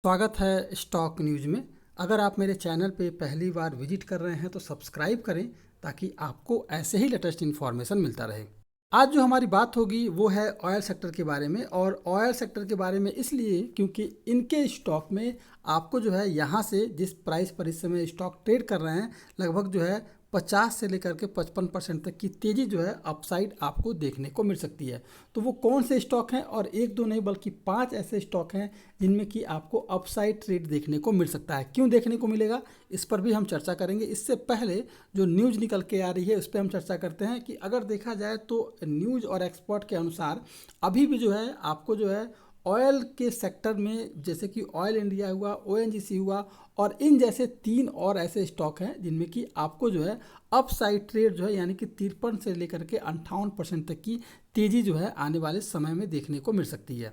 स्वागत है stock news में। अगर आप मेरे चैनल पे पहली बार विजिट कर रहे हैं तो सब्सक्राइब करें ताकि आपको ऐसे ही लेटेस्ट इन्फॉर्मेशन मिलता रहे। आज जो हमारी बात होगी वो है ऑयल सेक्टर के बारे में, और ऑयल सेक्टर के बारे में इसलिए क्योंकि इनके स्टॉक में आपको जो है यहाँ से जिस प्राइस पर इस समय स्टॉक ट्रेड कर रहे हैं लगभग जो है 50 से लेकर के 55% तक की तेज़ी जो है अपसाइड आपको देखने को मिल सकती है। तो वो कौन से स्टॉक हैं, और एक दो नहीं बल्कि 5 ऐसे स्टॉक हैं जिनमें कि आपको अपसाइड ट्रेड देखने को मिल सकता है। क्यों देखने को मिलेगा इस पर भी हम चर्चा करेंगे। इससे पहले जो न्यूज़ निकल के आ रही है उस पर हम चर्चा करते हैं कि अगर देखा जाए तो न्यूज़ और एक्सपर्ट के अनुसार अभी भी जो है आपको जो है ऑयल के सेक्टर में जैसे कि ऑयल इंडिया हुआ, ओएनजीसी हुआ और इन जैसे 3 और ऐसे स्टॉक हैं जिनमें कि आपको जो है अपसाइड ट्रेड जो है यानी कि 53 से लेकर के 58% तक की तेज़ी जो है आने वाले समय में देखने को मिल सकती है।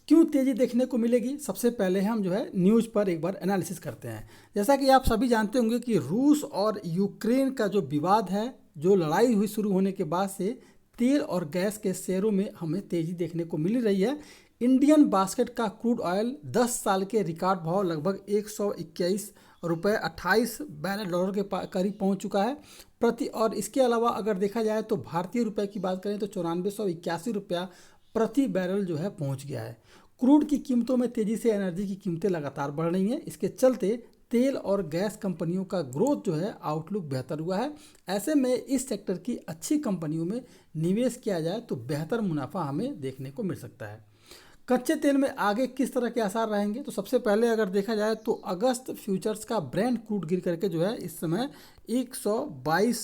क्यों तेज़ी देखने को मिलेगी, सबसे पहले हम जो है न्यूज़ पर एक बार एनालिसिस करते हैं। जैसा कि आप सभी जानते होंगे कि रूस और यूक्रेन का जो विवाद है, जो लड़ाई हुई शुरू होने के बाद से तेल और गैस के शेयरों में हमें तेज़ी देखने को मिल रही है। इंडियन बास्केट का क्रूड ऑयल 10 साल के रिकॉर्ड भाव लगभग 121 रुपये 28 बैरल डॉलर के करीब पहुंच चुका है प्रति। और इसके अलावा अगर देखा जाए तो भारतीय रुपए की बात करें तो 9481 रुपया प्रति बैरल जो है पहुंच गया है। क्रूड की कीमतों में तेज़ी से एनर्जी की कीमतें लगातार बढ़ रही हैं। इसके चलते तेल और गैस कंपनियों का ग्रोथ जो है आउटलुक बेहतर हुआ है। ऐसे में इस सेक्टर की अच्छी कंपनियों में निवेश किया जाए तो बेहतर मुनाफा हमें देखने को मिल सकता है। कच्चे तेल में आगे किस तरह के आसार रहेंगे, तो सबसे पहले अगर देखा जाए तो अगस्त फ्यूचर्स का ब्रेंट क्रूड गिर करके जो है इस समय 122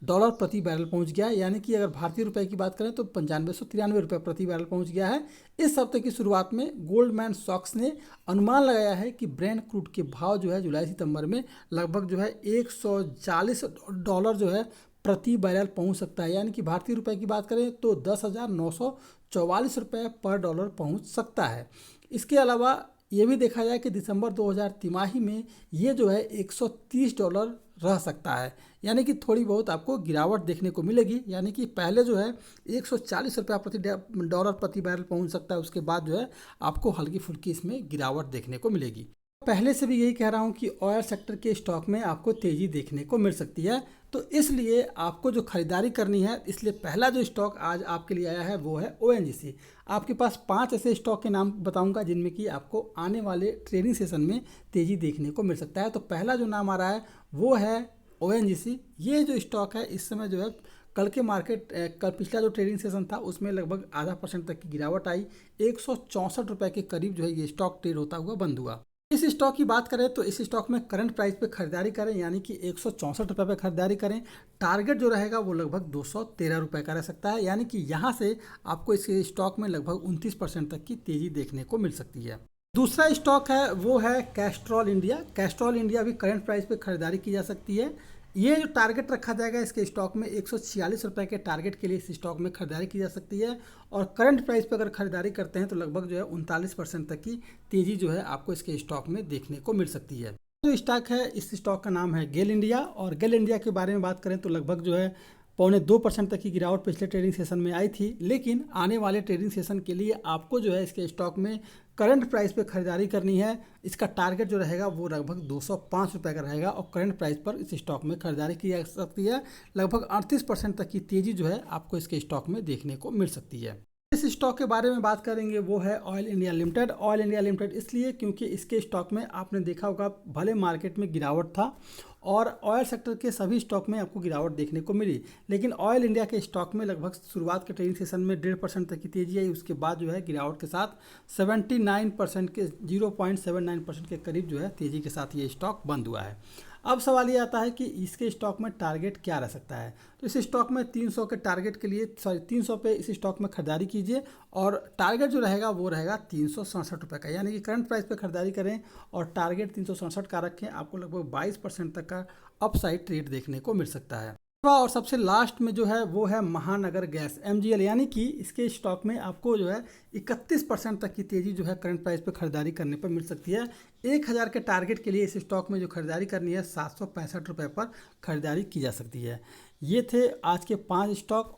डॉलर प्रति बैरल पहुंच गया है। यानी कि अगर भारतीय रुपए की बात करें तो 9593 रुपये प्रति बैरल पहुंच गया है। इस हफ्ते की शुरुआत में गोल्डमैन सॉक्स ने अनुमान लगाया है कि ब्रेंट क्रूड के भाव जो है जुलाई सितंबर में लगभग जो है 140 डॉलर जो है प्रति बैरल पहुंच सकता है। यानी कि भारतीय रुपए की बात करें तो 10,944 रुपये पर डॉलर पहुंच सकता है। इसके अलावा ये भी देखा जाए कि दिसंबर 2000 तिमाही में ये जो है 130 डॉलर रह सकता है। यानी कि थोड़ी बहुत आपको गिरावट देखने को मिलेगी। यानी कि पहले जो है 140 रुपया प्रति डॉलर प्रति बैरल पहुंच सकता है, उसके बाद जो है आपको हल्की फुल्की इसमें गिरावट देखने को मिलेगी। पहले से भी यही कह रहा हूं कि ऑयल सेक्टर के स्टॉक में आपको तेज़ी देखने को मिल सकती है, तो इसलिए आपको जो खरीदारी करनी है, इसलिए पहला जो स्टॉक आज आपके लिए आया है वो है ओएनजीसी। आपके पास 5 ऐसे स्टॉक के नाम बताऊंगा जिनमें कि आपको आने वाले ट्रेडिंग सेशन में तेज़ी देखने को मिल सकता है। तो पहला जो नाम आ रहा है वो है ओएनजीसी। ये जो स्टॉक है इस समय जो है कल के मार्केट कल पिछला जो ट्रेडिंग सेशन था उसमें लगभग आधा % तक की गिरावट आई। 164 रुपये के करीब जो है ये स्टॉक ट्रेड होता हुआ बंद हुआ। इस स्टॉक की बात करें तो इस स्टॉक में करंट प्राइस पे खरीदारी करें, यानी कि 164 रुपये पे खरीदारी करें। टारगेट जो रहेगा वो लगभग 213 रुपये का रह सकता है। यानी कि यहाँ से आपको इस स्टॉक में लगभग 29% तक की तेज़ी देखने को मिल सकती है। दूसरा स्टॉक है वो है कैस्ट्रॉल इंडिया। कैस्ट्रॉल इंडिया भी करंट प्राइस पे खरीदारी की जा सकती है। ये जो टारगेट रखा जाएगा इसके स्टॉक में 146 रुपये के टारगेट के लिए इस स्टॉक में खरीदारी की जा सकती है। और करंट प्राइस पर अगर खरीदारी करते हैं तो लगभग जो है 39% तक की तेज़ी जो है आपको इसके स्टॉक में देखने को मिल सकती है। जो स्टॉक है इस स्टॉक का नाम है गेल इंडिया, और गेल इंडिया के बारे में बात करें तो लगभग जो है 1.25% तक की गिरावट पिछले ट्रेडिंग सेशन में आई थी। लेकिन आने वाले ट्रेडिंग सेशन के लिए आपको जो है इसके स्टॉक में करंट प्राइस पे खरीदारी करनी है। इसका टारगेट जो रहेगा वो लगभग 205 रुपये का रहेगा, और करंट प्राइस पर इस स्टॉक में खरीदारी की जा सकती है। लगभग 38% तक की तेज़ी जो है आपको इसके स्टॉक में देखने को मिल सकती है। इस स्टॉक के बारे में बात करेंगे वो है oil India limited. Oil India limited इसलिए क्योंकि इसके स्टॉक में आपने देखा होगा भले मार्केट में गिरावट था और ऑयल सेक्टर के सभी स्टॉक में आपको गिरावट देखने को मिली, लेकिन ऑयल इंडिया के स्टॉक में लगभग शुरुआत के ट्रेडिंग सेशन में 1.5% तक की तेज़ी आई। उसके बाद जो है गिरावट के साथ 79% के 0.79% के करीब जो है तेज़ी के साथ ये स्टॉक बंद हुआ है। अब सवाल ये आता है कि इसके स्टॉक में टारगेट क्या रह सकता है। तो इस स्टॉक में 300 के टारगेट के लिए 300 पे इस स्टॉक में खरीदारी कीजिए, और टारगेट जो रहेगा वो रहेगा 367 रुपये का। यानी कि करंट प्राइस पे खरीदारी करें और टारगेट 367 का रखें, आपको लगभग 22% तक का अपसाइड ट्रेड देखने को मिल सकता है। और सबसे लास्ट में जो है वो है महानगर गैस MGL, यानी कि इसके स्टॉक में आपको जो है 31% तक की तेज़ी जो है करंट प्राइस पे खरीदारी करने पर मिल सकती है। 1000 के टारगेट के लिए इस स्टॉक में जो खरीदारी करनी है 765 रुपये पर खरीदारी की जा सकती है। ये थे आज के 5 स्टॉक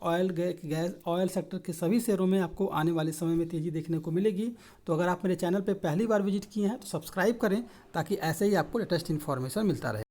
गैस ऑयल सेक्टर के सभी शेयरों में आपको आने वाले समय में तेज़ी देखने को मिलेगी। तो अगर आप मेरे चैनल पे पहली बार विजिट किए हैं तो सब्सक्राइब करें ताकि ऐसे ही आपको लेटेस्ट इन्फॉर्मेशन मिलता रहे।